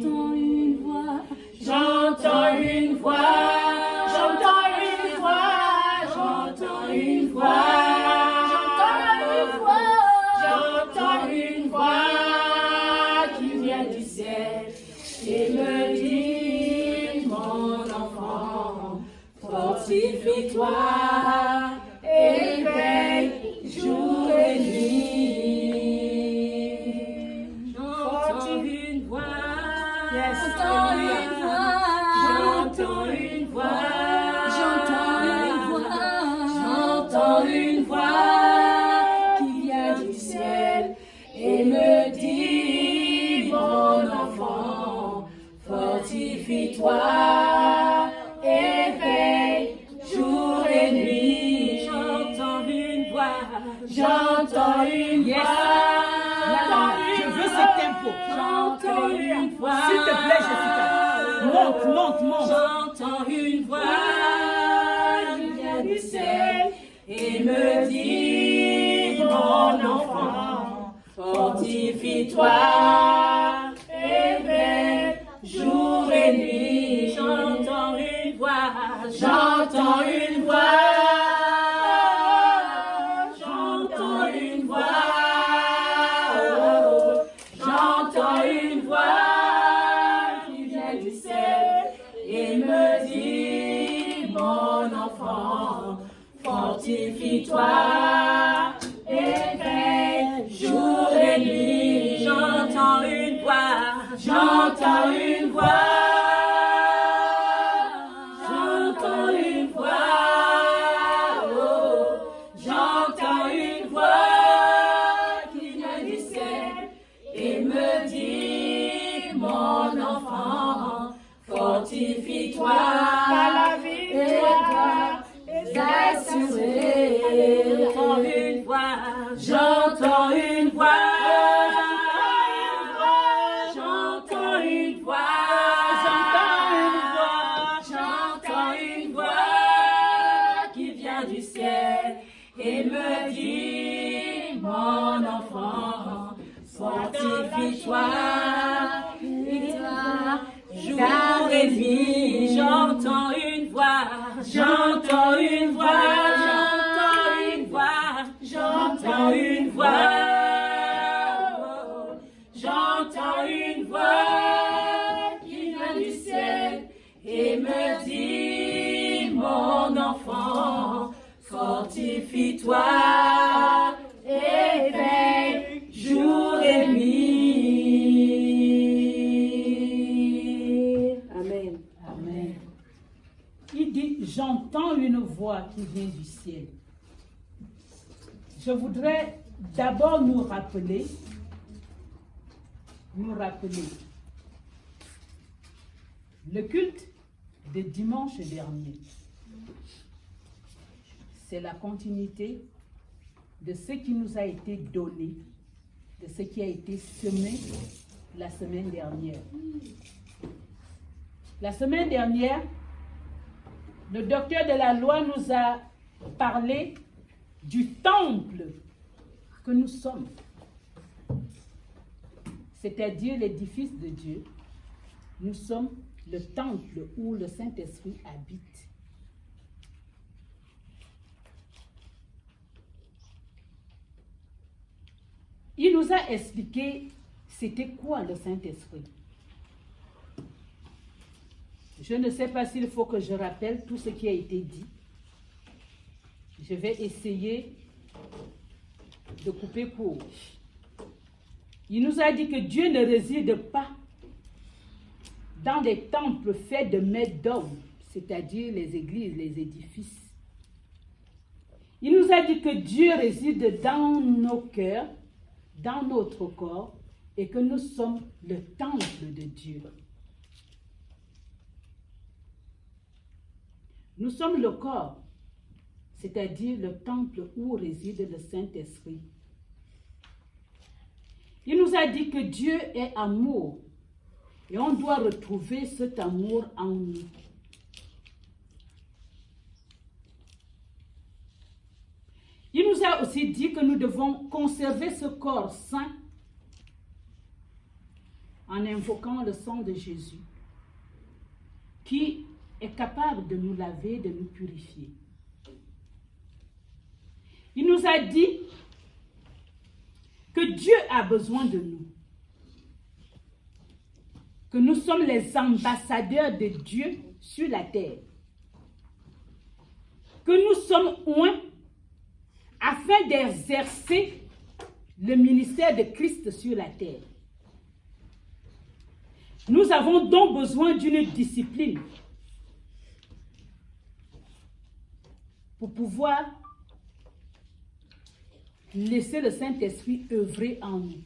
J'entends une voix, J'entends une voix, j'entends une voix, j'entends une voix, j'entends une voix qui vient du ciel et me dit, mon enfant, fortifie-toi et veille jour et nuit. J'entends une voix, j'entends une voix, j'entends une voix, j'entends une voix qui vient du ciel et me dit, mon enfant, fortifie-toi et veille jour et nuit. J'entends une voix, j'entends une voix. Je veux ce tempo. J'entends une voix. S'il te plaît, Jessica. Monte, monte, monte. J'entends une voix qui vient du ciel et me dit, mon enfant, fortifie-toi et veille jour et nuit. J'entends une voix, j'entends une voix, j'entends une voix, j'entends une voix qui vient du ciel et me dit, mon enfant, fortifie-toi et veille jour et nuit. J'entends une voix, j'entends une voix, j'entends une voix, j'entends une voix qui vient du ciel et me dit, mon enfant, fortifie-toi et toi assuré. J'entends une voix, j'entends une voix, j'entends une voix, j'entends une voix qui vient du ciel et me dit, mon enfant, fortifie-toi et toi jour et nuit. J'entends une voix, j'entends une voix, j'entends une voix, j'entends une voix, j'entends une voix qui vient du ciel et me dit, mon enfant, fortifie-toi et veille jour et nuit. Amen. Amen. Il dit, j'entends une voix qui vient du ciel. Je voudrais d'abord nous rappeler, le culte de dimanche dernier. C'est la continuité de ce qui nous a été donné, de ce qui a été semé la semaine dernière. La semaine dernière, le docteur de la loi nous a parlé du temple que nous sommes, c'est-à-dire l'édifice de Dieu. Nous sommes le temple où le Saint-Esprit habite. Il nous a expliqué c'était quoi le Saint-Esprit. Je ne sais pas s'il faut que je rappelle tout ce qui a été dit. Je vais essayer de couper court. Il nous a dit que Dieu ne réside pas dans des temples faits de mains d'hommes, c'est-à-dire les églises, les édifices. Il nous a dit que Dieu réside dans nos cœurs, dans notre corps, et que nous sommes le temple de Dieu. Nous sommes le corps, c'est-à-dire le temple où réside le Saint-Esprit. Il nous a dit que Dieu est amour et on doit retrouver cet amour en nous. Il nous a aussi dit que nous devons conserver ce corps saint en invoquant le sang de Jésus, qui est capable de nous laver, de nous purifier. Il nous a dit que Dieu a besoin de nous, que nous sommes les ambassadeurs de Dieu sur la terre, que nous sommes oints afin d'exercer le ministère de Christ sur la terre. Nous avons donc besoin d'une discipline pour pouvoir laisser le Saint-Esprit œuvrer en nous.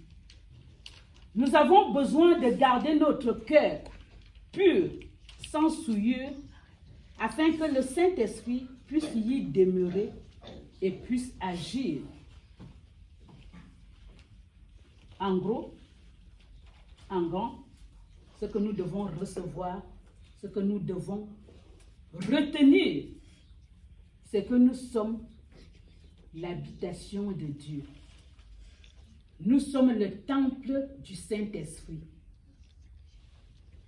Nous avons besoin de garder notre cœur pur, sans souillure, afin que le Saint-Esprit puisse y demeurer et puisse agir. En gros, en grand, ce que nous devons recevoir, ce que nous devons retenir, c'est que nous sommes l'habitation de Dieu. Nous sommes le temple du Saint-Esprit.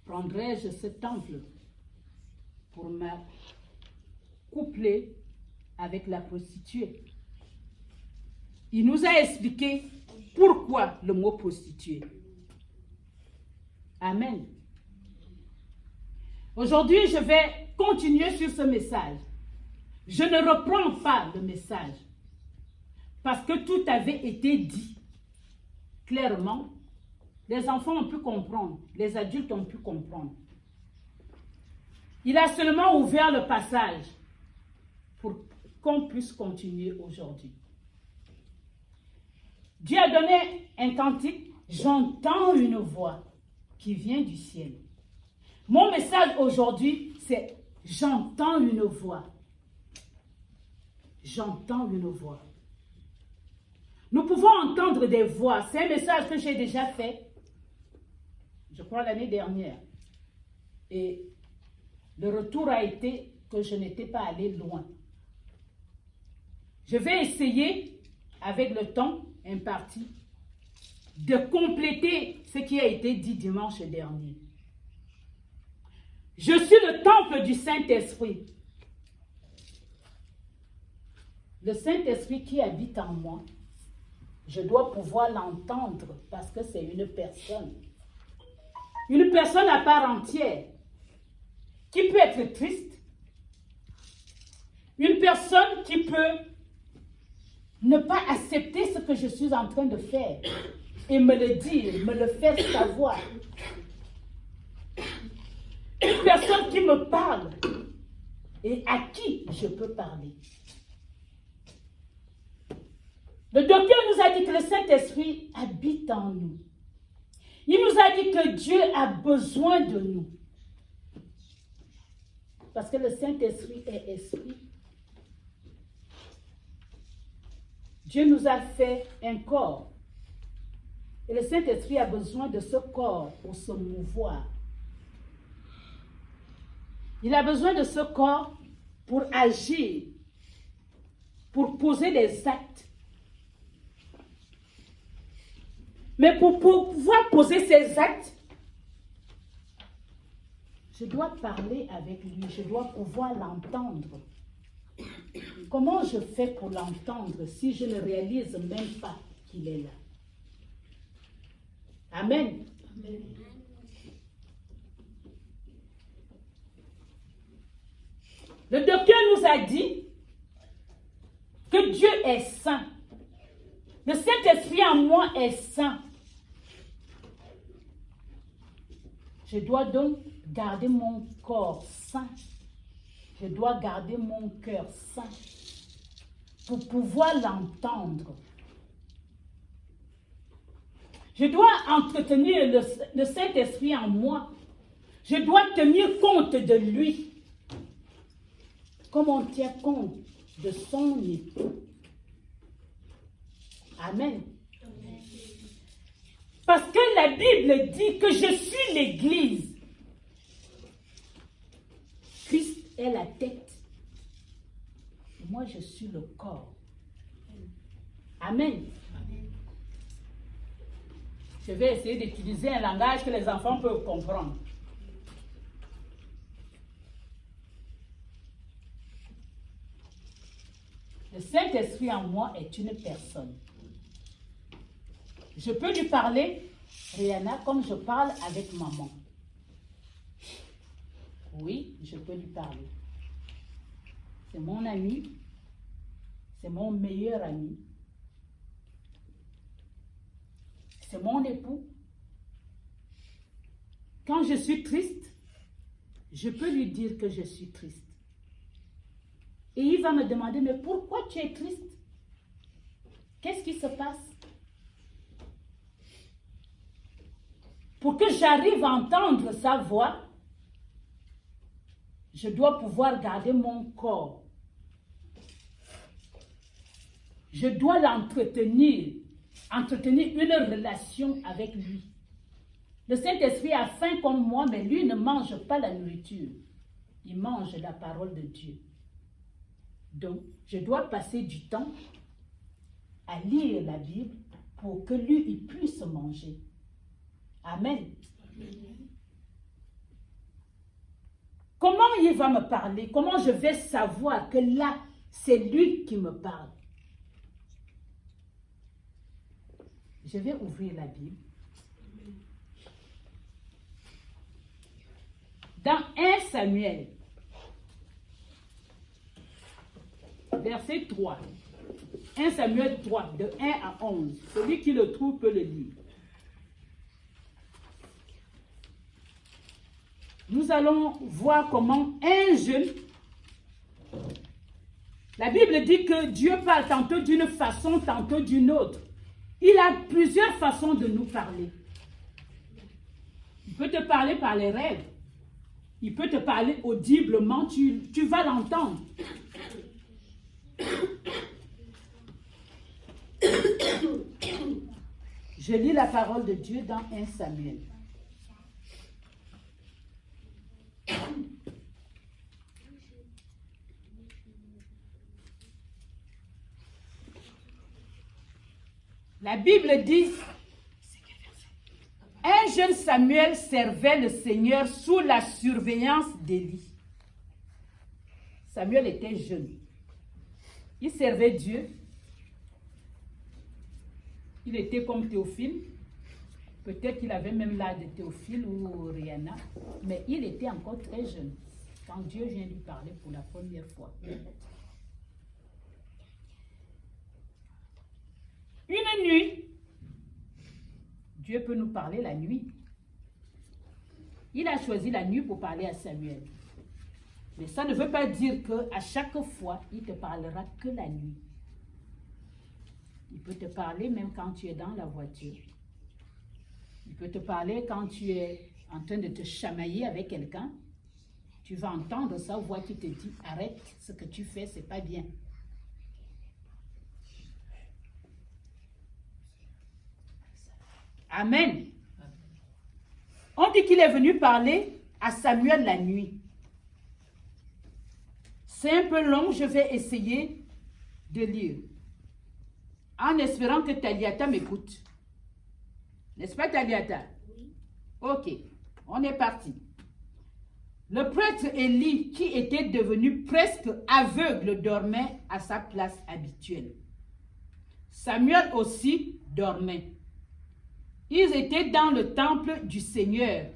Prendrai-je ce temple pour me coupler avec la prostituée? Il nous a expliqué pourquoi le mot prostituée. Amen. Aujourd'hui, je vais continuer sur ce message. Je ne reprends pas le message parce que tout avait été dit clairement. Les enfants ont pu comprendre, les adultes ont pu comprendre. Il a seulement ouvert le passage pour qu'on puisse continuer aujourd'hui. Dieu a donné un cantique, j'entends une voix qui vient du ciel. Mon message aujourd'hui, c'est j'entends une voix. J'entends une voix. Nous pouvons entendre des voix. C'est un message que j'ai déjà fait, je crois l'année dernière. Et le retour a été que je n'étais pas allé loin. Je vais essayer, avec le temps imparti, de compléter ce qui a été dit dimanche dernier. Je suis le temple du Saint-Esprit. Le Saint-Esprit qui habite en moi, je dois pouvoir l'entendre parce que c'est une personne. Une personne à part entière qui peut être triste. Une personne qui peut ne pas accepter ce que je suis en train de faire et me le dire, me le faire savoir. Une personne qui me parle et à qui je peux parler. Le docteur nous a dit que le Saint-Esprit habite en nous. Il nous a dit que Dieu a besoin de nous. Parce que le Saint-Esprit est esprit. Dieu nous a fait un corps. Et le Saint-Esprit a besoin de ce corps pour se mouvoir. Il a besoin de ce corps pour agir, pour poser des actes. Mais pour pouvoir poser ces actes, je dois parler avec lui, je dois pouvoir l'entendre. Comment je fais pour l'entendre si je ne réalise même pas qu'il est là? Amen. Amen. Le docteur nous a dit que Dieu est saint. Le Saint-Esprit en moi est saint. Je dois donc garder mon corps saint. Je dois garder mon cœur saint pour pouvoir l'entendre. Je dois entretenir le Saint-Esprit en moi. Je dois tenir compte de lui. Comme on tient compte de son époux. Amen. Parce que la Bible dit que je suis l'Église. Christ est la tête. Et moi, je suis le corps. Amen. Je vais essayer d'utiliser un langage que les enfants peuvent comprendre. Le Saint-Esprit en moi est une personne. Je peux lui parler, Rihanna, comme je parle avec maman. Oui, je peux lui parler. C'est mon ami, c'est mon meilleur ami. C'est mon époux. Quand je suis triste, je peux lui dire que je suis triste. Et il va me demander, mais pourquoi tu es triste? Qu'est-ce qui se passe? Pour que j'arrive à entendre sa voix, je dois pouvoir garder mon corps. Je dois l'entretenir, entretenir une relation avec lui. Le Saint-Esprit a faim comme moi, mais lui ne mange pas la nourriture. Il mange la parole de Dieu. Donc, je dois passer du temps à lire la Bible pour que lui, il puisse manger. Amen. Comment il va me parler? Comment je vais savoir que là, c'est lui qui me parle? Je vais ouvrir la Bible. Dans 1 Samuel, verset 3. 1 Samuel 3, de 1 à 11. Celui qui le trouve peut le lire. Nous allons voir comment un jeune... La Bible dit que Dieu parle tantôt d'une façon, tantôt d'une autre. Il a plusieurs façons de nous parler. Il peut te parler par les rêves. Il peut te parler audiblement, tu vas l'entendre. Je lis la parole de Dieu dans 1 Samuel. La Bible dit, un jeune Samuel servait le Seigneur sous la surveillance d'Élie. Samuel était jeune. Il servait Dieu. Il était comme Théophile. Peut-être qu'il avait même l'âge de Théophile ou Rihanna. Mais il était encore très jeune quand Dieu vient lui parler pour la première fois. Une nuit, Dieu peut nous parler la nuit. Il a choisi la nuit pour parler à Samuel. Mais ça ne veut pas dire qu'à chaque fois, il te parlera que la nuit. Il peut te parler même quand tu es dans la voiture. Il peut te parler quand tu es en train de te chamailler avec quelqu'un. Tu vas entendre sa voix qui te dit, arrête, ce que tu fais, c'est pas bien. Amen. On dit qu'il est venu parler à Samuel la nuit. C'est un peu long, je vais essayer de lire. En espérant que Taliata m'écoute. N'est-ce pas, Taliata? Oui. Ok, on est parti. Le prêtre Élie, qui était devenu presque aveugle, dormait à sa place habituelle. Samuel aussi dormait. Ils étaient dans le temple du Seigneur,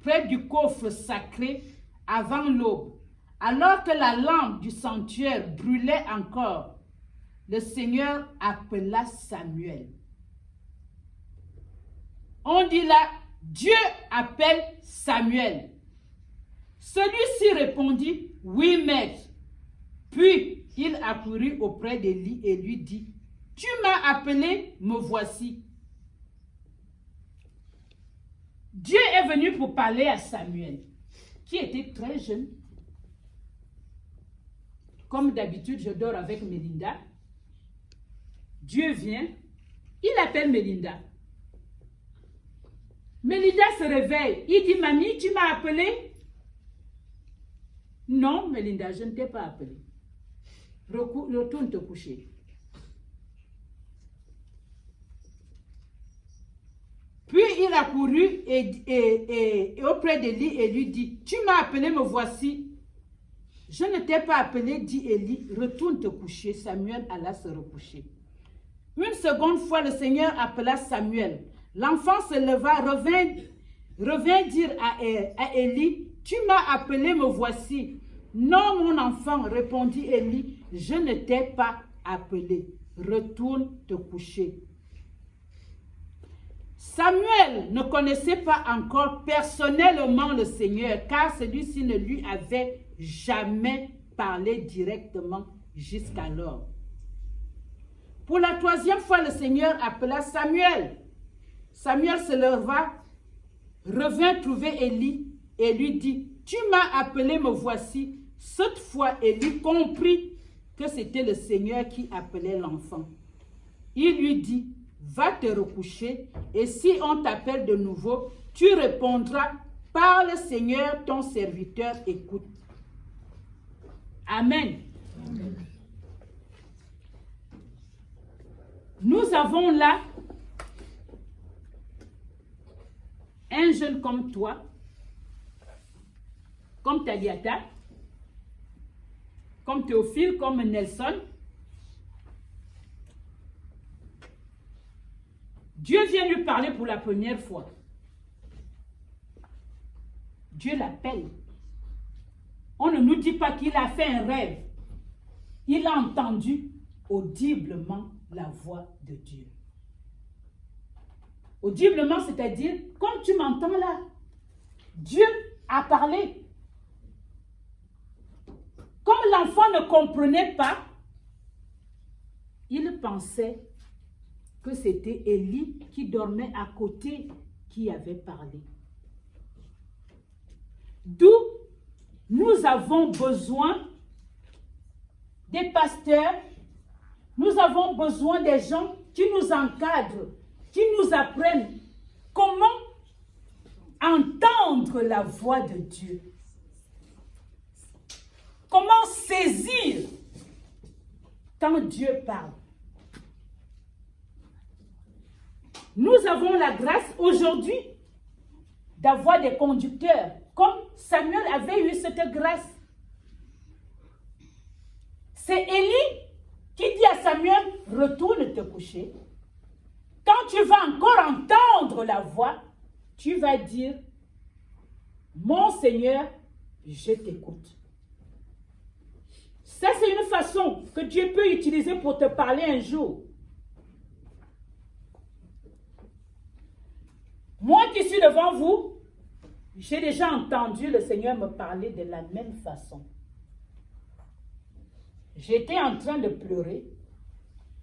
près du coffre sacré, avant l'aube. Alors que la lampe du sanctuaire brûlait encore, le Seigneur appela Samuel. On dit là, Dieu appelle Samuel. Celui-ci répondit, oui, maître. Puis il accourut auprès d'Élie et lui dit, tu m'as appelé, me voici. Dieu est venu pour parler à Samuel, qui était très jeune. Comme d'habitude, je dors avec Melinda. Dieu vient, il appelle Melinda. Melinda se réveille. Il dit, mamie, tu m'as appelé? Non, Melinda, je ne t'ai pas appelé. Retourne te coucher. il accourut et auprès d'Élie et lui dit, tu m'as appelé, me voici. Je ne t'ai pas appelé, dit Élie, retourne te coucher. Samuel alla se recoucher. Une seconde fois, le Seigneur appela Samuel. L'enfant se leva, revint dire à Élie, tu m'as appelé, me voici. Non, mon enfant, répondit Élie, je ne t'ai pas appelé. Retourne te coucher. Samuel ne connaissait pas encore personnellement le Seigneur, car celui-ci ne lui avait jamais parlé directement jusqu'alors. Pour la troisième fois, le Seigneur appela Samuel. Samuel se leva, revint trouver Élie et lui dit, tu m'as appelé, me voici. Cette fois, Élie comprit que c'était le Seigneur qui appelait l'enfant. Il lui dit, va te recoucher et si on t'appelle de nouveau, tu répondras, parle Seigneur, ton serviteur écoute. Amen. Amen. Nous avons là un jeune comme toi, comme Taliata, comme Théophile, comme Nelson. Dieu vient lui parler pour la première fois. Dieu l'appelle. On ne nous dit pas qu'il a fait un rêve. Il a entendu audiblement la voix de Dieu. Audiblement, c'est-à-dire, comme tu m'entends là, Dieu a parlé. Comme l'enfant ne comprenait pas, il pensait que c'était Élie qui dormait à côté qui avait parlé. D'où nous avons besoin des pasteurs, nous avons besoin des gens qui nous encadrent, qui nous apprennent comment entendre la voix de Dieu. Comment saisir quand Dieu parle. Nous avons la grâce aujourd'hui d'avoir des conducteurs, comme Samuel avait eu cette grâce. C'est Élie qui dit à Samuel, retourne te coucher. Quand tu vas encore entendre la voix, tu vas dire, mon Seigneur, je t'écoute. Ça, c'est une façon que Dieu peut utiliser pour te parler un jour. Moi qui suis devant vous, j'ai déjà entendu le Seigneur me parler de la même façon. J'étais en train de pleurer.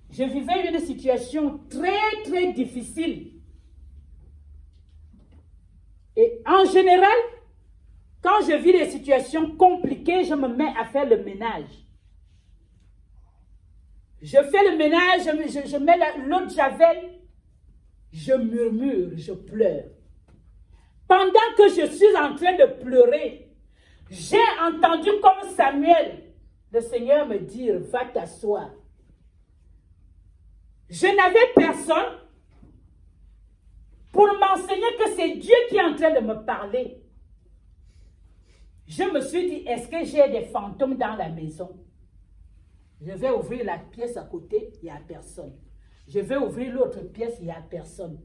Je vivais une situation très, très difficile. Et en général, quand je vis des situations compliquées, je me mets à faire le ménage. Je fais le ménage, je mets l'eau de javel, je murmure, je pleure. Pendant que je suis en train de pleurer, j'ai entendu comme Samuel, le Seigneur me dire, va t'asseoir. Je n'avais personne pour m'enseigner que c'est Dieu qui est en train de me parler. Je me suis dit, est-ce que j'ai des fantômes dans la maison? Je vais ouvrir la pièce à côté, il n'y a personne. Je vais ouvrir l'autre pièce, il n'y a personne.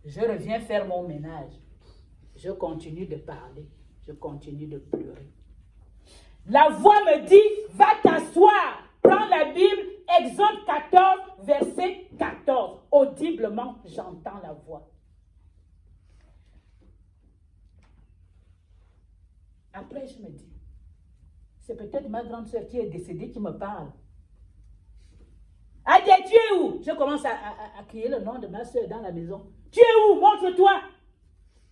Je reviens faire mon ménage. Je continue de parler, je continue de pleurer. La voix me dit, va t'asseoir. Prends la Bible, Exode 14, verset 14. Audiblement, j'entends la voix. Après, je me dis, c'est peut-être ma grande soeur qui est décédée qui me parle. Adé, tu es où? Je commence à crier le nom de ma soeur dans la maison. Tu es où? Montre-toi.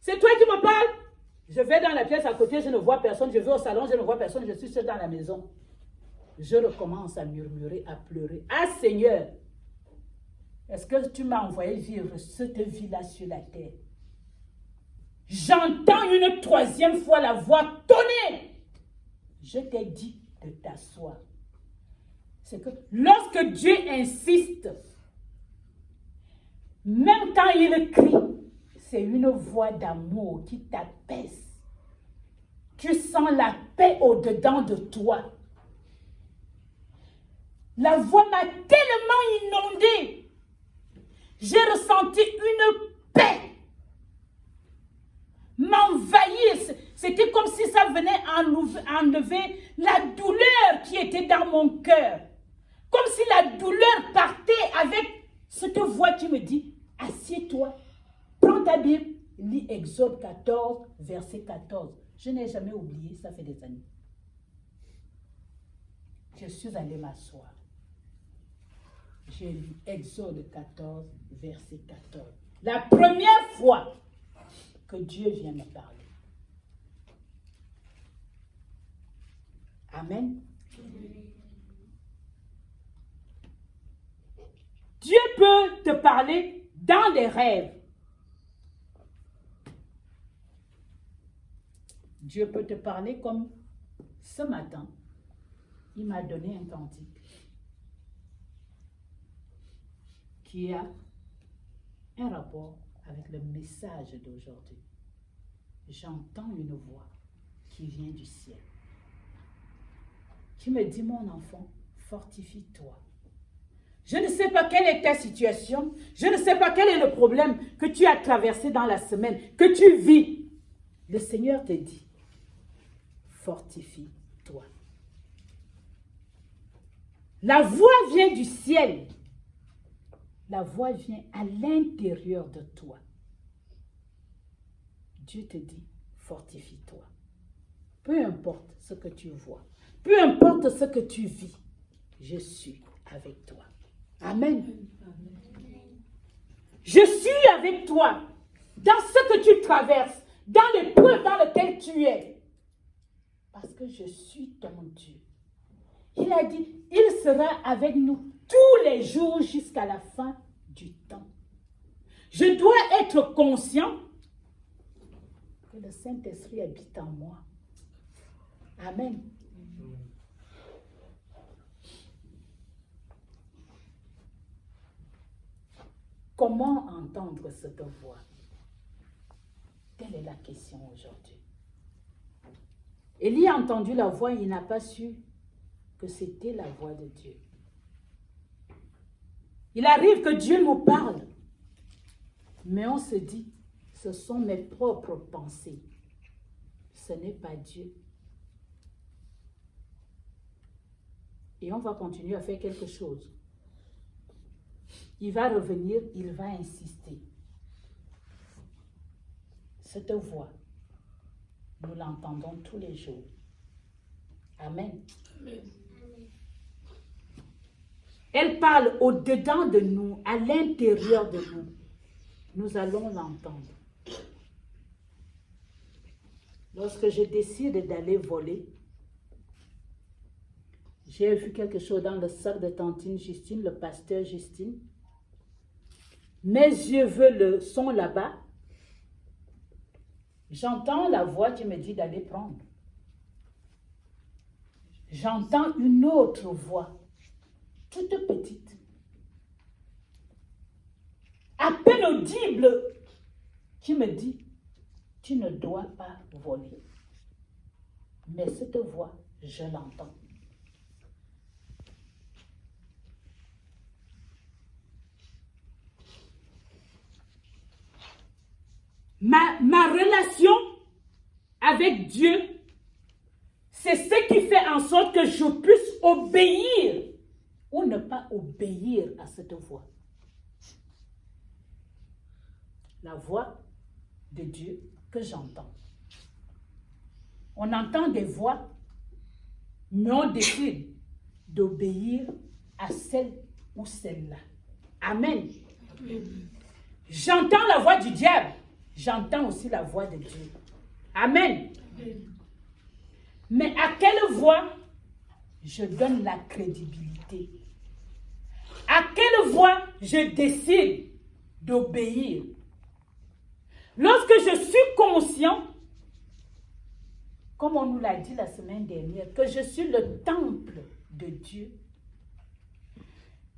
C'est toi qui me parles? Je vais dans la pièce à côté, je ne vois personne. Je vais au salon, je ne vois personne. Je suis seule dans la maison. Je recommence à murmurer, à pleurer. Ah Seigneur, est-ce que tu m'as envoyé vivre cette vie-là sur la terre? J'entends une troisième fois la voix tonner. Je t'ai dit de t'asseoir. C'est que lorsque Dieu insiste, même quand il crie, c'est une voix d'amour qui t'apaise. Tu sens la paix au-dedans de toi. La voix m'a tellement inondée. J'ai ressenti une paix m'envahir. C'était comme si ça venait enlever la douleur qui était dans mon cœur. Comme si la douleur partait avec cette voix qui me dit, assieds-toi, prends ta Bible, lis Exode 14, verset 14. Je n'ai jamais oublié, ça fait des années. Je suis allée m'asseoir. J'ai lu Exode 14, verset 14. La première fois que Dieu vient me parler. Amen. Dieu peut te parler dans les rêves. Dieu peut te parler comme ce matin. Il m'a donné un cantique qui a un rapport avec le message d'aujourd'hui. J'entends une voix qui vient du ciel, qui me dit, mon enfant, fortifie-toi. Je ne sais pas quelle est ta situation, je ne sais pas quel est le problème que tu as traversé dans la semaine, que tu vis. Le Seigneur te dit, fortifie-toi. La voix vient du ciel. La voix vient à l'intérieur de toi. Dieu te dit, fortifie-toi. Peu importe ce que tu vois, peu importe ce que tu vis, je suis avec toi. Amen. Je suis avec toi dans ce que tu traverses, dans l'épreuve dans laquelle tu es. Parce que je suis ton Dieu. Il a dit, il sera avec nous tous les jours jusqu'à la fin du temps. Je dois être conscient que le Saint-Esprit habite en moi. Amen. Comment entendre cette voix? Telle est la question aujourd'hui. Élie a entendu la voix, il n'a pas su que c'était la voix de Dieu. Il arrive que Dieu nous parle, mais on se dit, ce sont mes propres pensées. Ce n'est pas Dieu. Et on va continuer à faire quelque chose. Il va revenir, il va insister. Cette voix, nous l'entendons tous les jours. Amen. Amen. Elle parle au-dedans de nous, à l'intérieur de nous. Nous allons l'entendre. Lorsque je décide d'aller voler, j'ai vu quelque chose dans le sac de tantine Justine, le pasteur Justine. Mes yeux veulent le son là-bas. J'entends la voix qui me dit d'aller prendre. J'entends une autre voix, toute petite, à peine audible, qui me dit, tu ne dois pas voler. Mais cette voix, je l'entends. Ma relation avec Dieu, c'est ce qui fait en sorte que je puisse obéir ou ne pas obéir à cette voix. La voix de Dieu que j'entends. On entend des voix, mais on décide d'obéir à celle ou celle-là. Amen. J'entends la voix du diable. J'entends aussi la voix de Dieu. Amen. Mais à quelle voix je donne la crédibilité? À quelle voix je décide d'obéir? Lorsque je suis conscient, comme on nous l'a dit la semaine dernière, que je suis le temple de Dieu,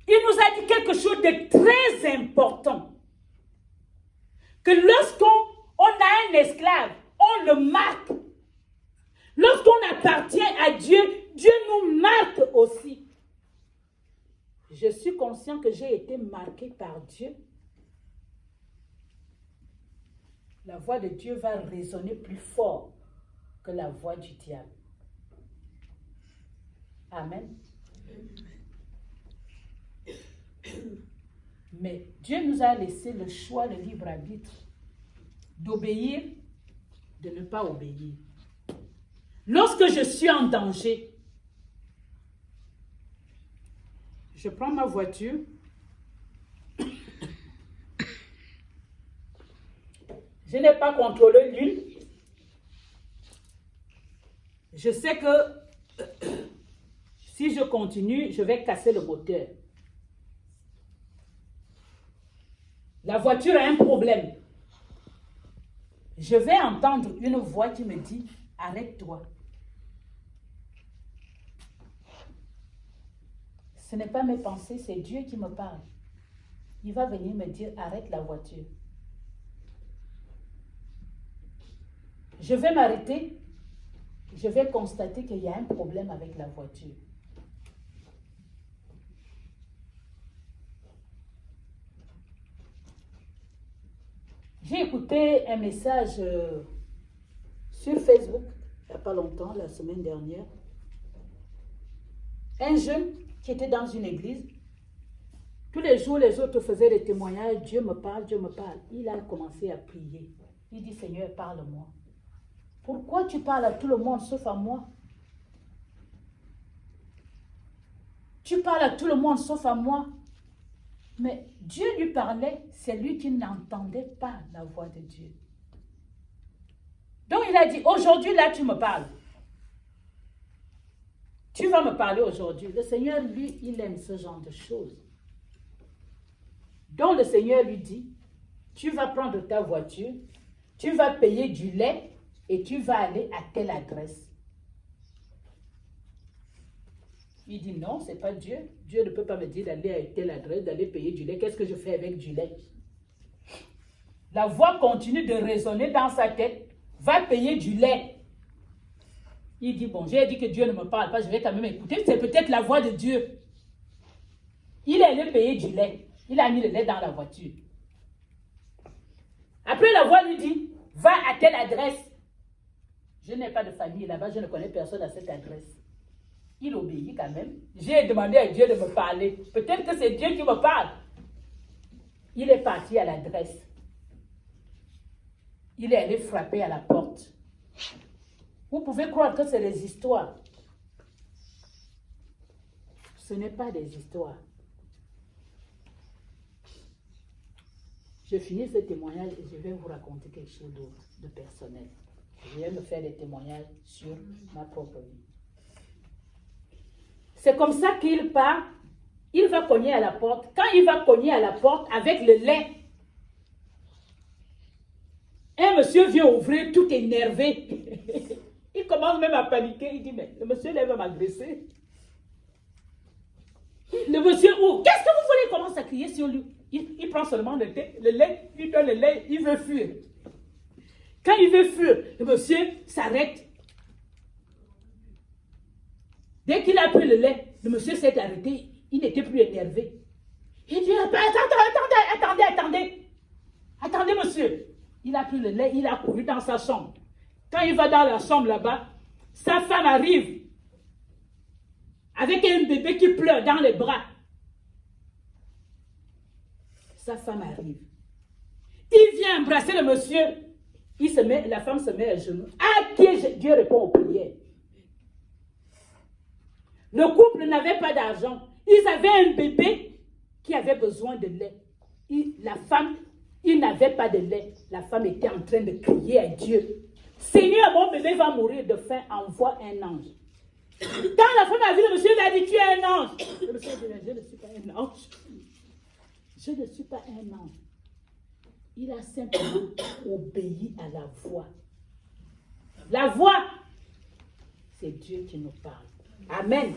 il nous a dit quelque chose de très important. que lorsqu'on a un esclave, on le marque. Lorsqu'on appartient à Dieu, Dieu nous marque aussi. Je suis conscient que j'ai été marqué par Dieu. La voix de Dieu va résonner plus fort que la voix du diable. Amen. Mais Dieu nous a laissé le choix, le libre arbitre, d'obéir, de ne pas obéir. Lorsque je suis en danger, je prends ma voiture, je n'ai pas contrôlé l'huile, je sais que si je continue, je vais casser le moteur. La voiture a un problème. Je vais entendre une voix qui me dit, arrête-toi. Ce n'est pas mes pensées, c'est Dieu qui me parle. Il va venir me dire, arrête la voiture. Je vais m'arrêter. Je vais constater qu'il y a un problème avec la voiture. J'ai écouté un message sur Facebook, il n'y a pas longtemps, la semaine dernière. Un jeune qui était dans une église, tous les jours, les autres faisaient des témoignages, Dieu me parle, Dieu me parle. Il a commencé à prier. Il dit, Seigneur, parle-moi. Pourquoi tu parles à tout le monde sauf à moi? Tu parles à tout le monde sauf à moi. Mais Dieu lui parlait, c'est lui qui n'entendait pas la voix de Dieu. Donc il a dit, aujourd'hui là tu me parles. Tu vas me parler aujourd'hui. Le Seigneur, lui, il aime ce genre de choses. Donc le Seigneur lui dit, tu vas prendre ta voiture, tu vas payer du lait et tu vas aller à telle adresse. Il dit non, ce n'est pas Dieu. Dieu ne peut pas me dire d'aller à telle adresse, d'aller payer du lait. Qu'est-ce que je fais avec du lait? La voix continue de résonner dans sa tête. Va payer du lait. Il dit, bon, j'ai dit que Dieu ne me parle pas, je vais quand même écouter. C'est peut-être la voix de Dieu. Il est allé payer du lait. Il a mis le lait dans la voiture. Après, la voix lui dit, va à telle adresse. Je n'ai pas de famille là-bas, je ne connais personne à cette adresse. Il obéit quand même. J'ai demandé à Dieu de me parler. Peut-être que c'est Dieu qui me parle. Il est parti à l'adresse. Il est allé frapper à la porte. Vous pouvez croire que c'est des histoires. Ce n'est pas des histoires. Je finis ce témoignage et je vais vous raconter quelque chose d'autre, de personnel. Je vais me faire des témoignages sur ma propre vie. C'est comme ça qu'il part, il va cogner à la porte. Quand il va cogner à la porte avec le lait, un monsieur vient ouvrir tout énervé. Il commence même à paniquer. Il dit, mais le monsieur là va m'agresser. Le monsieur ouvre. Qu'est-ce que vous voulez? Il commence à crier sur lui. Il prend seulement le lait, il donne le lait, il veut fuir. Quand il veut fuir, le monsieur s'arrête. Dès qu'il a pris le lait, le monsieur s'est arrêté. Il n'était plus énervé. Il dit, attendez, monsieur. Il a pris le lait, il a couru dans sa chambre. Quand il va dans la chambre là-bas, sa femme arrive avec un bébé qui pleure dans les bras. Sa femme arrive. Il vient embrasser le monsieur. La femme se met à genoux. À qui Dieu répond aux prières. Le couple n'avait pas d'argent. Ils avaient un bébé qui avait besoin de lait. La femme, il n'avait pas de lait. La femme était en train de crier à Dieu. Seigneur, mon bébé va mourir de faim, envoie un ange. Quand la femme a vu le monsieur, il a dit, tu es un ange. Le monsieur a dit, je ne suis pas un ange. Je ne suis pas un ange. Il a simplement obéi à la voix. La voix, c'est Dieu qui nous parle. Amen.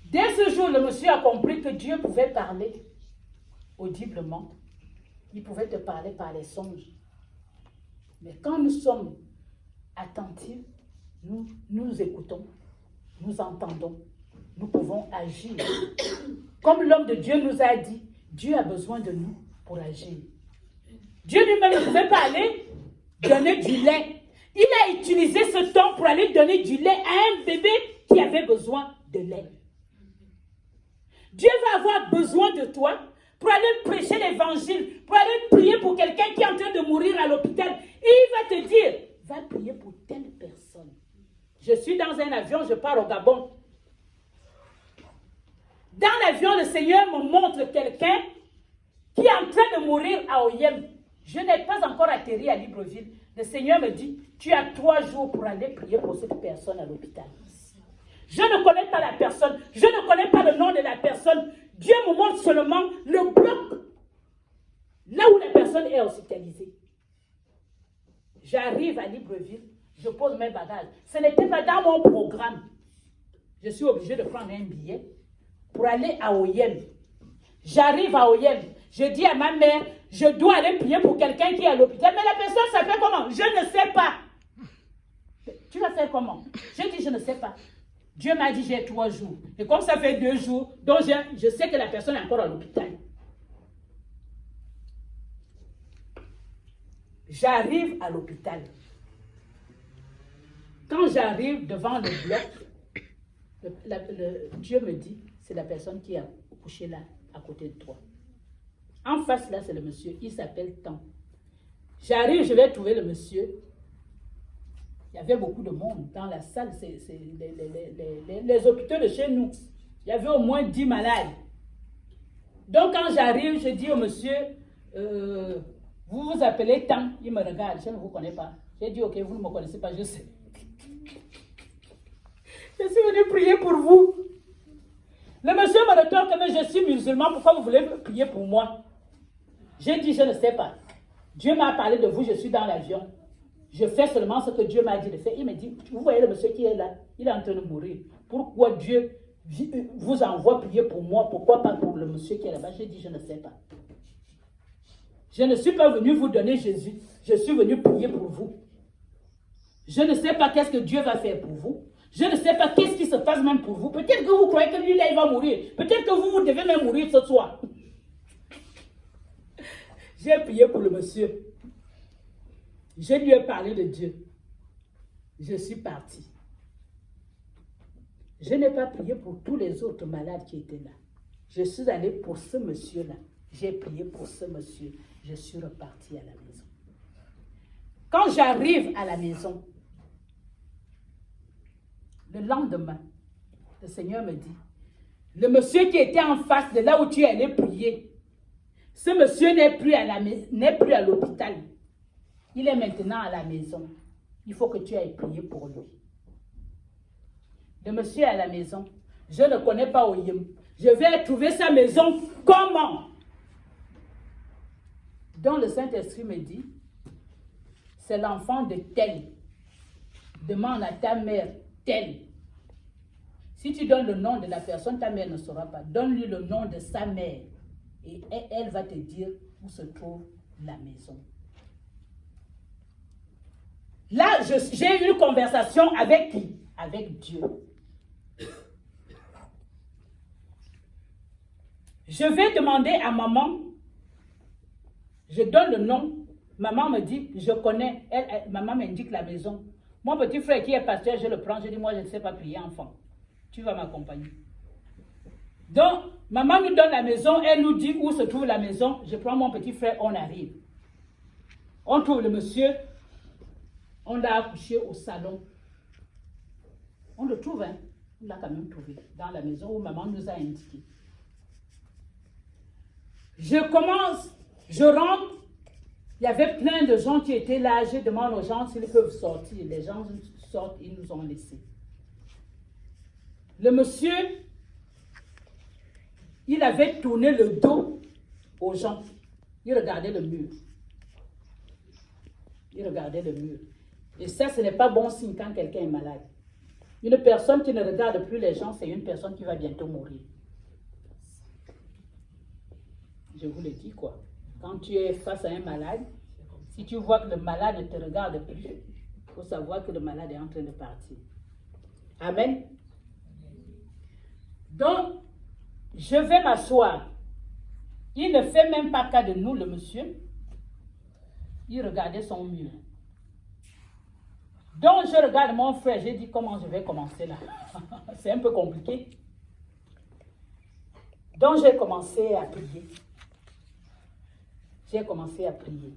Dès ce jour, le monsieur a compris que Dieu pouvait parler. audiblement. Il pouvait te parler par les songes. Mais quand nous sommes attentifs, nous écoutons, nous entendons, nous pouvons agir. Comme l'homme de Dieu nous a dit, Dieu a besoin de nous pour agir. Dieu lui-même ne pouvait pas aller donner du lait. Il a utilisé ce temps pour aller donner du lait à un bébé qui avait besoin de lait. Dieu va avoir besoin de toi pour aller prêcher l'évangile, pour aller prier pour quelqu'un qui est en train de mourir à l'hôpital. Et il va te dire, va prier pour telle personne. Je suis dans un avion, je pars au Gabon. Dans l'avion, le Seigneur me montre quelqu'un qui est en train de mourir à Oyem. Je n'ai pas encore atterri à Libreville. Le Seigneur me dit, tu as 3 jours pour aller prier pour cette personne à l'hôpital. Je ne connais pas la personne. Je ne connais pas le nom de la personne. Dieu me montre seulement le bloc là où la personne est hospitalisée. J'arrive à Libreville, je pose mes bagages. Ce n'était pas dans mon programme. Je suis obligée de prendre un billet pour aller à Oyem. J'arrive à Oyem. Je dis à ma mère, je dois aller prier pour quelqu'un qui est à l'hôpital. Mais la personne s'appelle comment? Je ne sais pas. Tu vas faire comment? Je dis, je ne sais pas. Dieu m'a dit, j'ai 3 jours. Et comme ça fait 2 jours, donc je sais que la personne est encore à l'hôpital. J'arrive à l'hôpital. Quand j'arrive devant le bloc, Dieu me dit, c'est la personne qui a couché là, à côté de toi. En face, là, c'est le monsieur. Il s'appelle Tan. J'arrive, je vais trouver le monsieur. Il y avait beaucoup de monde dans la salle. C'est les hôpitaux de chez nous. Il y avait au moins 10 malades. Donc, quand j'arrive, je dis au monsieur, vous vous appelez Tan. Il me regarde, je ne vous connais pas. J'ai dit, ok, vous ne me connaissez pas, je sais. Je suis venu prier pour vous. Le monsieur me retourne que je suis musulman, pourquoi vous voulez prier pour moi? J'ai dit, je ne sais pas. Dieu m'a parlé de vous, je suis dans l'avion. Je fais seulement ce que Dieu m'a dit de faire. Il me dit, vous voyez le monsieur qui est là, il est en train de mourir. Pourquoi Dieu vous envoie prier pour moi? Pourquoi pas pour le monsieur qui est là-bas? J'ai dit, je ne sais pas. Je ne suis pas venu vous donner Jésus. Je suis venu prier pour vous. Je ne sais pas qu'est-ce que Dieu va faire pour vous. Je ne sais pas qu'est-ce qui se passe même pour vous. Peut-être que vous croyez que lui, là, il va mourir. Peut-être que vous devez même mourir ce soir. J'ai prié pour le monsieur. Je lui ai parlé de Dieu. Je suis partie. Je n'ai pas prié pour tous les autres malades qui étaient là. Je suis allée pour ce monsieur-là. J'ai prié pour ce monsieur. Je suis repartie à la maison. Quand j'arrive à la maison, le lendemain, le Seigneur me dit, le monsieur qui était en face de là où tu es allé prier, ce monsieur n'est plus à l'hôpital. Il est maintenant à la maison. Il faut que tu ailles prier pour lui. Le monsieur est à la maison. Je ne connais pas Oyem. Je vais trouver sa maison comment? Donc le Saint-Esprit me dit, c'est l'enfant de tel. Demande à ta mère tel. Si tu donnes le nom de la personne, ta mère ne saura pas. Donne-lui le nom de sa mère. Et elle va te dire où se trouve la maison. Là, j'ai eu une conversation avec qui? Avec Dieu. Je vais demander à maman, je donne le nom, maman me dit, je connais, maman m'indique la maison. Mon petit frère qui est pasteur, je le prends, je dis, moi je ne sais pas prier enfant, tu vas m'accompagner. Donc, maman nous donne la maison, elle nous dit où se trouve la maison, je prends mon petit frère, on arrive. On trouve le monsieur, on l'a accouché au salon. On le trouve, hein? On l'a quand même trouvé dans la maison où maman nous a indiqué. Je commence, je rentre, il y avait plein de gens qui étaient là, je demande aux gens s'ils peuvent sortir. Les gens sortent, ils nous ont laissés. Le monsieur, il avait tourné le dos aux gens. Il regardait le mur. Il regardait le mur. Et ça, ce n'est pas bon signe quand quelqu'un est malade. Une personne qui ne regarde plus les gens, c'est une personne qui va bientôt mourir. Je vous le dis quoi. Quand tu es face à un malade, si tu vois que le malade ne te regarde plus, il faut savoir que le malade est en train de partir. Amen. Donc, je vais m'asseoir. Il ne fait même pas cas de nous, le monsieur. Il regardait son mur. Donc, je regarde mon frère. J'ai dit, comment je vais commencer là? C'est un peu compliqué. Donc, j'ai commencé à prier. J'ai commencé à prier.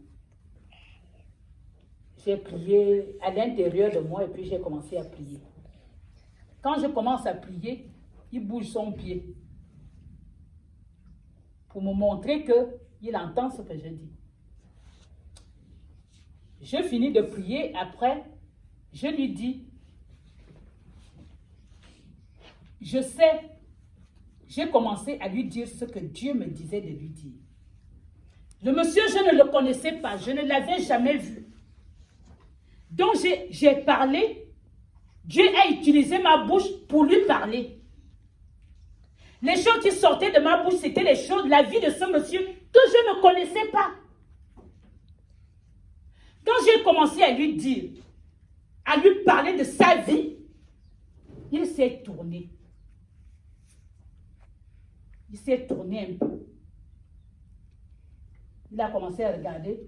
J'ai prié à l'intérieur de moi et puis j'ai commencé à prier. Quand je commence à prier, il bouge son pied pour me montrer qu'il entend ce que je dis. Je finis de prier, après, je lui dis, je sais, j'ai commencé à lui dire ce que Dieu me disait de lui dire. Le monsieur, je ne le connaissais pas, je ne l'avais jamais vu. Donc j'ai parlé, Dieu a utilisé ma bouche pour lui parler. Les choses qui sortaient de ma bouche, c'était les choses de la vie de ce monsieur que je ne connaissais pas. Quand j'ai commencé à lui dire, à lui parler de sa vie, il s'est tourné. Il s'est tourné un peu. Il a commencé à regarder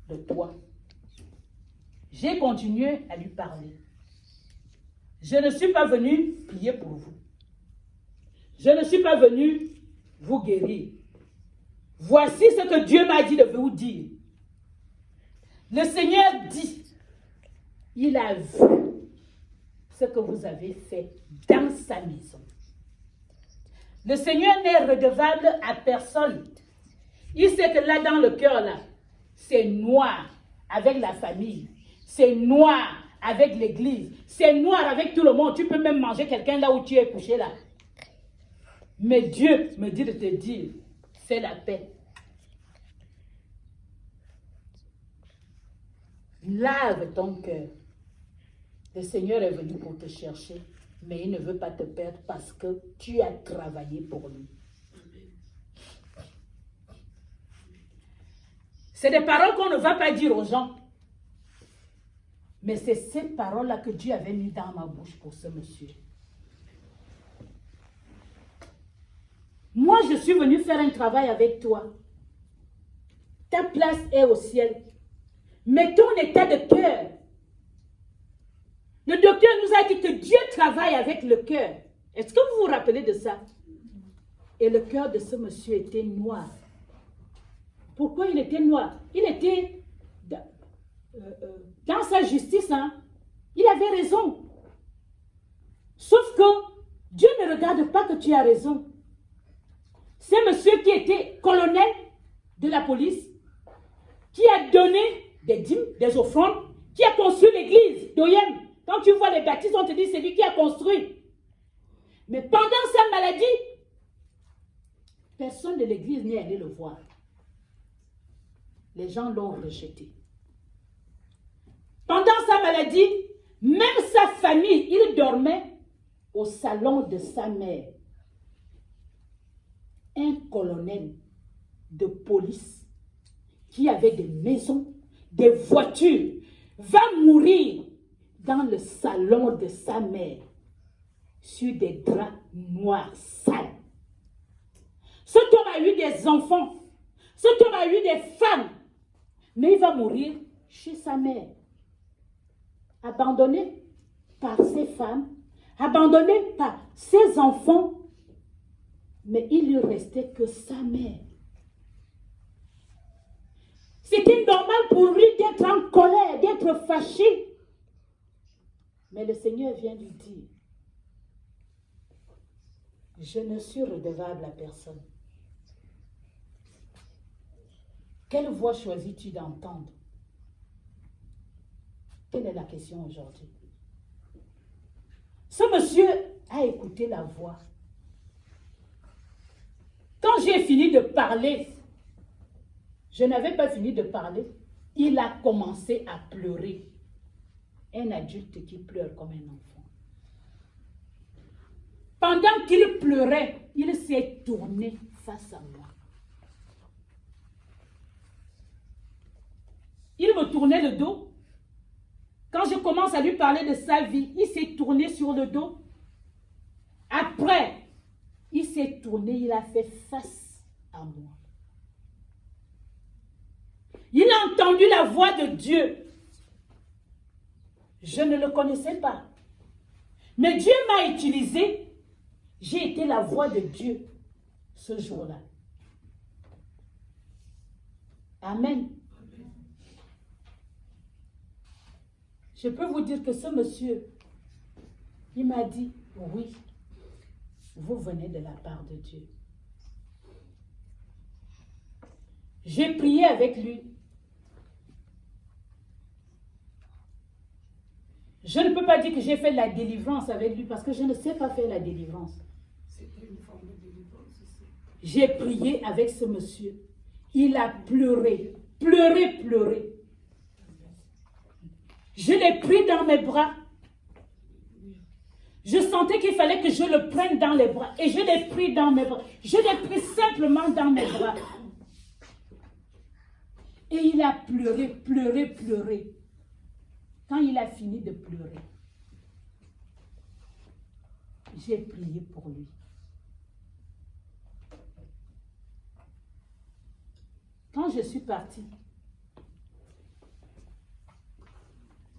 le toit. J'ai continué à lui parler. Je ne suis pas venu prier pour vous. Je ne suis pas venu vous guérir. Voici ce que Dieu m'a dit de vous dire. Le Seigneur dit, il a vu ce que vous avez fait dans sa maison. Le Seigneur n'est redevable à personne. Il sait que là, dans le cœur, là, c'est noir avec la famille. C'est noir avec l'église. C'est noir avec tout le monde. Tu peux même manger quelqu'un là où tu es couché là. Mais Dieu me dit de te dire, fais la paix. Lave ton cœur. Le Seigneur est venu pour te chercher, mais il ne veut pas te perdre parce que tu as travaillé pour lui. C'est des paroles qu'on ne va pas dire aux gens. Mais c'est ces paroles-là que Dieu avait mis dans ma bouche pour ce monsieur. Moi, je suis venue faire un travail avec toi. Ta place est au ciel. Mais ton état de cœur. Le docteur nous a dit que Dieu travaille avec le cœur. Est-ce que vous vous rappelez de ça? Et le cœur de ce monsieur était noir. Pourquoi il était noir? Il était dans sa justice. Hein? Il avait raison. Sauf que Dieu ne regarde pas que tu as raison. C'est monsieur qui était colonel de la police, qui a donné des dîmes, des offrandes, qui a construit l'église d'Oyem. Quand tu vois les bâtisses, on te dit c'est lui qui a construit. Mais pendant sa maladie, personne de l'église n'est allé le voir. Les gens l'ont rejeté. Pendant sa maladie, même sa famille, il dormait au salon de sa mère. Un colonel de police qui avait des maisons, des voitures, va mourir dans le salon de sa mère sur des draps noirs sales. Cet homme a eu des enfants, cet homme a eu des femmes, mais il va mourir chez sa mère, abandonné par ses femmes, abandonné par ses enfants, mais il lui restait que sa mère. C'était normal pour lui d'être en colère, d'être fâché. Mais le Seigneur vient lui dire, je ne suis redevable à personne. Quelle voix choisis-tu d'entendre? Quelle est la question aujourd'hui? Ce monsieur a écouté la voix. Quand j'ai fini de parler, je n'avais pas fini de parler, il a commencé à pleurer. Un adulte qui pleure comme un enfant. Pendant qu'il pleurait, il s'est tourné face à moi. il me tournait le dos. Quand je commence à lui parler de sa vie, il s'est tourné sur le dos. Après, il s'est tourné, il a fait face à moi. Il a entendu la voix de Dieu. Je ne le connaissais pas. Mais Dieu m'a utilisé. J'ai été la voix de Dieu ce jour-là. Amen. Je peux vous dire que ce monsieur, il m'a dit, oui, vous venez de la part de Dieu. J'ai prié avec lui. Je ne peux pas dire que j'ai fait la délivrance avec lui parce que je ne sais pas faire la délivrance. C'était une forme de délivrance aussi. J'ai prié avec ce monsieur. Il a pleuré, pleuré, pleuré. Je l'ai pris dans mes bras. Je sentais qu'il fallait que je le prenne dans les bras. Et je l'ai pris dans mes bras. Je l'ai pris simplement dans mes bras. Et il a pleuré, pleuré, pleuré. Quand il a fini de pleurer, j'ai prié pour lui. Quand je suis partie,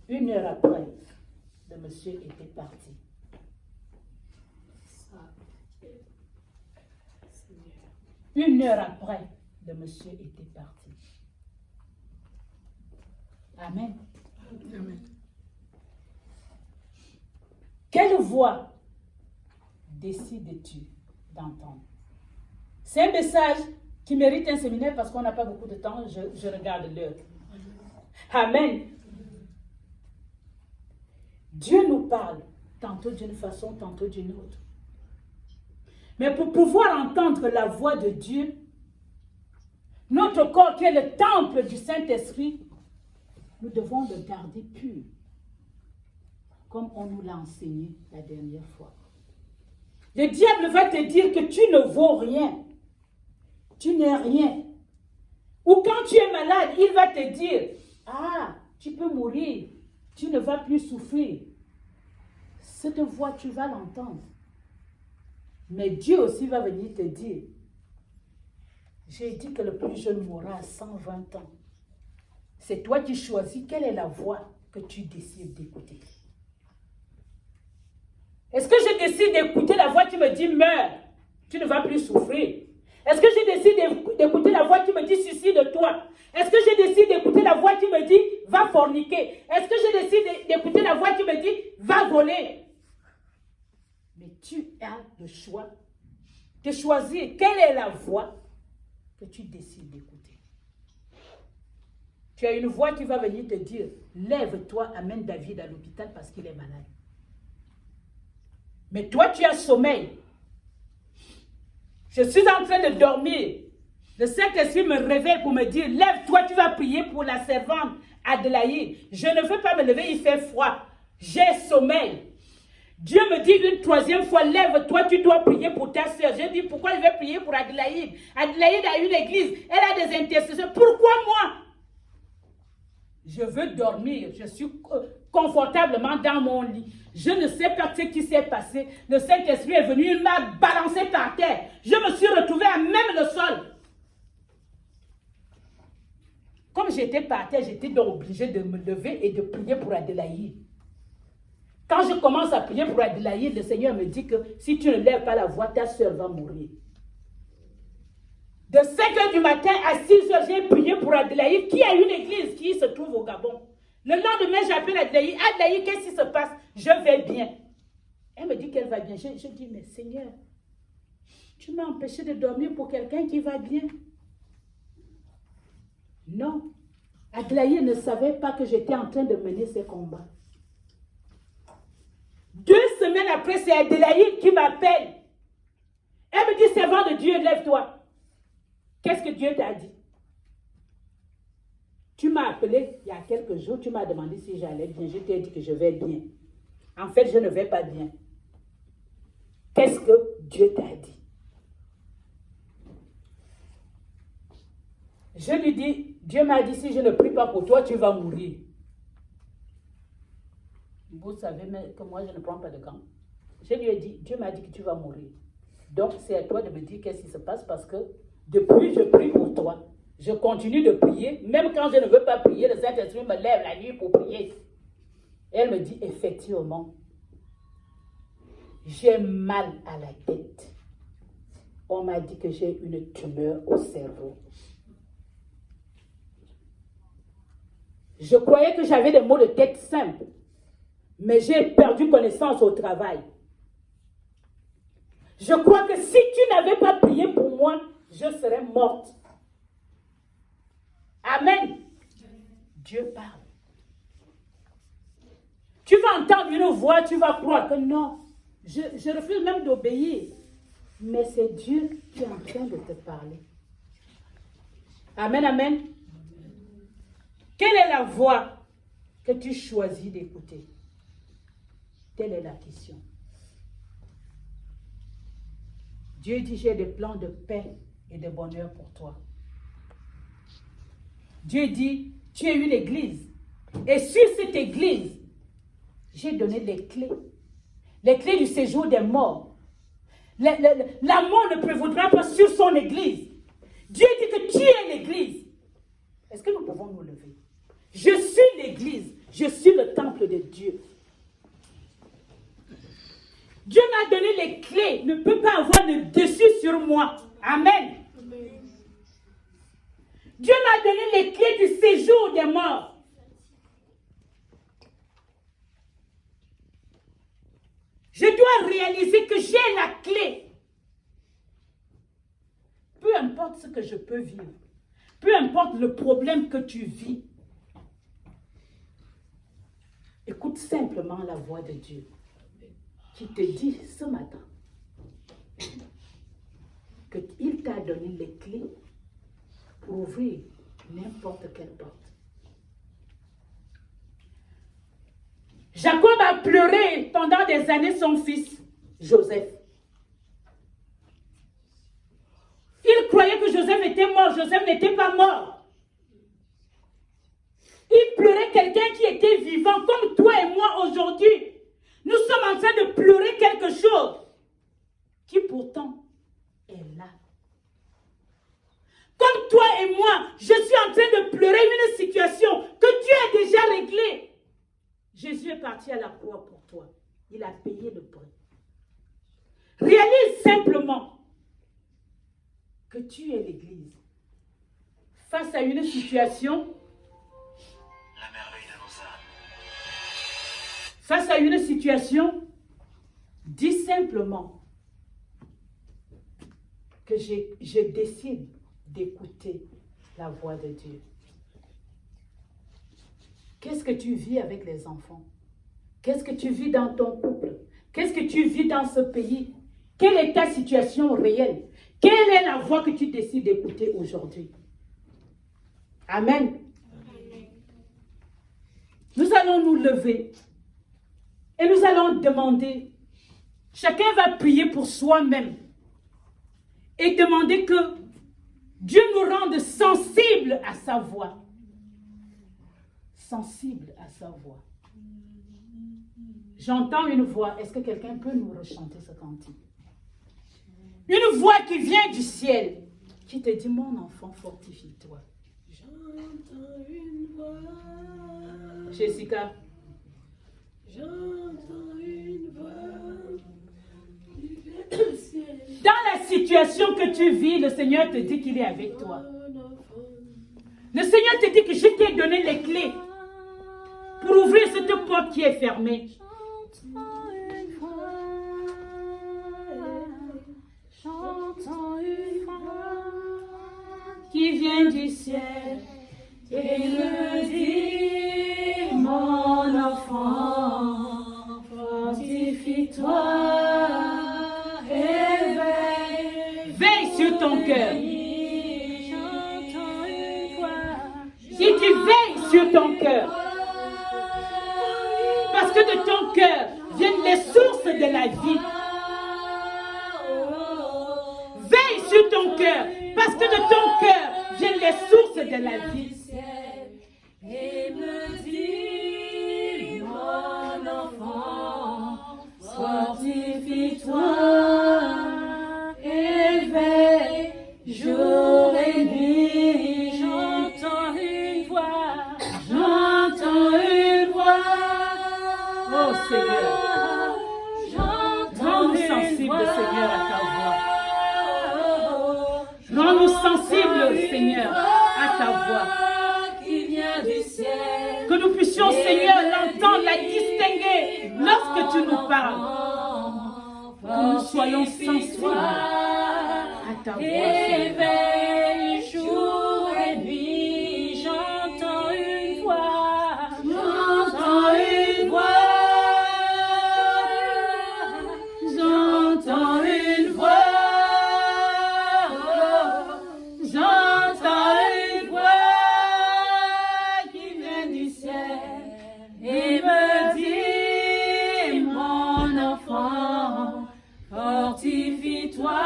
1 heure après, le monsieur était parti. Une heure après, le monsieur était parti. Amen. Amen. Quelle voix décides-tu d'entendre? C'est un message qui mérite un séminaire parce qu'on n'a pas beaucoup de temps. Je regarde l'heure. Amen. Dieu nous parle tantôt d'une façon, tantôt d'une autre. Mais pour pouvoir entendre la voix de Dieu, notre corps qui est le temple du Saint-Esprit, nous devons le garder pur, comme on nous l'a enseigné la dernière fois. Le diable va te dire que tu ne vaux rien, tu n'es rien. Ou quand tu es malade, il va te dire, ah, tu peux mourir, tu ne vas plus souffrir. Cette voix, tu vas l'entendre. Mais Dieu aussi va venir te dire, j'ai dit que le plus jeune mourra à 120 ans. C'est toi qui choisis quelle est la voix que tu décides d'écouter. Est-ce que je décide d'écouter la voix qui me dit meurs, tu ne vas plus souffrir? Est-ce que je décide d'écouter la voix qui me dit suicide-toi? Est-ce que je décide d'écouter la voix qui me dit va forniquer? Est-ce que je décide d'écouter la voix qui me dit va voler? Mais tu as le choix de choisir quelle est la voix que tu décides d'écouter. Tu as une voix qui va venir te dire, lève-toi, amène David à l'hôpital parce qu'il est malade. Mais toi, tu as sommeil. Je suis en train de dormir. Le Saint-Esprit me réveille pour me dire, lève-toi, tu vas prier pour la servante Adélaïde. Je ne veux pas me lever, il fait froid. J'ai sommeil. Dieu me dit une troisième fois, lève-toi, tu dois prier pour ta soeur. Je dis, pourquoi je vais prier pour Adélaïde? Adélaïde a une église, elle a des intercesseurs. Pourquoi moi? Je veux dormir, je suis confortablement dans mon lit. Je ne sais pas ce qui s'est passé. Le Saint-Esprit est venu, il m'a balancé par terre. Je me suis retrouvée à même le sol. Comme j'étais par terre, j'étais donc obligée de me lever et de prier pour Adélaïde. Quand je commence à prier pour Adélaïde, le Seigneur me dit que si tu ne lèves pas la voix, ta soeur va mourir. De 5 h du matin à 6 h, j'ai prié pour Adélaïde, qui a une église qui se trouve au Gabon. Le lendemain, j'appelle Adélaïde. Adélaïde, qu'est-ce qui se passe? Je vais bien. Elle me dit qu'elle va bien. Je dis, mais Seigneur, tu m'as empêché de dormir pour quelqu'un qui va bien. Non. Adélaïde ne savait pas que j'étais en train de mener ces combats. 2 semaines après, c'est Adélaïde qui m'appelle. Elle me dit, servant de Dieu, lève-toi. Qu'est-ce que Dieu t'a dit? Tu m'as appelé il y a quelques jours, tu m'as demandé si j'allais bien. Je t'ai dit que je vais bien. En fait, je ne vais pas bien. Qu'est-ce que Dieu t'a dit? Je lui dis, Dieu m'a dit, si je ne prie pas pour toi, tu vas mourir. Vous savez mais que moi, je ne prends pas de gants. Je lui ai dit, Dieu m'a dit que tu vas mourir. Donc, c'est à toi de me dire qu'est-ce qui se passe parce que depuis, je prie pour toi. Je continue de prier. Même quand je ne veux pas prier, le Saint-Esprit me lève la nuit pour prier. Et elle me dit, effectivement, j'ai mal à la tête. On m'a dit que j'ai une tumeur au cerveau. Je croyais que j'avais des maux de tête simples. Mais j'ai perdu connaissance au travail. Je crois que si tu n'avais pas prié pour moi, je serais morte. Amen. Dieu parle. Tu vas entendre une voix, tu vas croire que non. Je refuse même d'obéir. Mais c'est Dieu qui est en train de te parler. Amen, amen. Quelle est la voix que tu choisis d'écouter? Telle est la question. Dieu dit, j'ai des plans de paix et de bonheur pour toi. Dieu dit, tu es une église. Et sur cette église, j'ai donné les clés. Les clés du séjour des morts. La mort ne prévaudra pas sur son église. Dieu dit que tu es l'église. Est-ce que nous pouvons nous lever? Je suis l'église. Je suis le temple de Dieu. Dieu m'a donné les clés. Ne peut pas avoir de dessus sur moi. Amen. Amen. Dieu m'a donné les clés du séjour des morts. Je dois réaliser que j'ai la clé. Peu importe ce que je peux vivre. Peu importe le problème que tu vis. Écoute simplement la voix de Dieu qui te dit ce matin qu'il t'a donné les clés pour ouvrir n'importe quelle porte. Jacob a pleuré pendant des années son fils, Joseph. Il croyait que Joseph était mort. Joseph n'était pas mort. Il pleurait quelqu'un qui était vivant, comme toi et moi aujourd'hui. Nous sommes en train de pleurer quelque chose qui pourtant est là. Comme toi et moi, je suis en train de pleurer une situation que Dieu a déjà réglée. Jésus est parti à la croix pour toi. Il a payé le prix. Réalise simplement que tu es l'église. Face à une situation, la merveille de nos âmes. Face à une situation, dis simplement que je décide d'écouter la voix de Dieu. Qu'est-ce que tu vis avec les enfants? Qu'est-ce que tu vis dans ton couple? Qu'est-ce que tu vis dans ce pays? Quelle est ta situation réelle? Quelle est la voix que tu décides d'écouter aujourd'hui? Amen. Nous allons nous lever et nous allons demander, chacun va prier pour soi-même et demander que Dieu nous rende sensibles à sa voix. Sensibles à sa voix. J'entends une voix. Est-ce que quelqu'un peut nous rechanter ce cantique? Une voix qui vient du ciel, qui te dit, mon enfant, fortifie-toi. J'entends une voix. Jessica. J'entends une voix qui vient du ciel. Dans la situation que tu vis, le Seigneur te dit qu'il est avec toi. Le Seigneur te dit que je t'ai donné les clés pour ouvrir cette porte qui est fermée. J'entends une voix Qui vient du ciel et me dit, mon enfant, fortifie-toi, éveille. Veille sur ton cœur. J'entends une voix. Si tu veilles sur ton cœur, parce que de ton cœur viennent les sources de la vie. Veille sur ton cœur, parce que de ton cœur viennent les sources de la vie. et me dit, mon enfant, fortifie-toi, éveille jour et nuit. J'entends une voix, Oh Seigneur, rends-nous sensibles, Seigneur, à ta voix. Rends-nous sensibles, Seigneur, à ta voix. qui vient du ciel. Que nous puissions, Seigneur, l'entendre, la distinguer lorsque tu nous parles. Que nous soyons sensibles à ta voix, Seigneur. Éveille jour et nuit, j'entends une voix, j'entends une voix, j'entends une voix, j'entends une voix qui vient du ciel et me dit, mon enfant, fortifie-toi,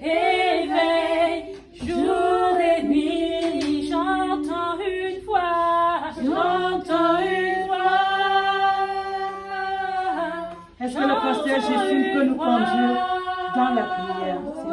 éveille jour et nuit. J'entends une voix, j'entends une voix. Est-ce que le pasteur Jésus peut nous conduire dans la prière, s'il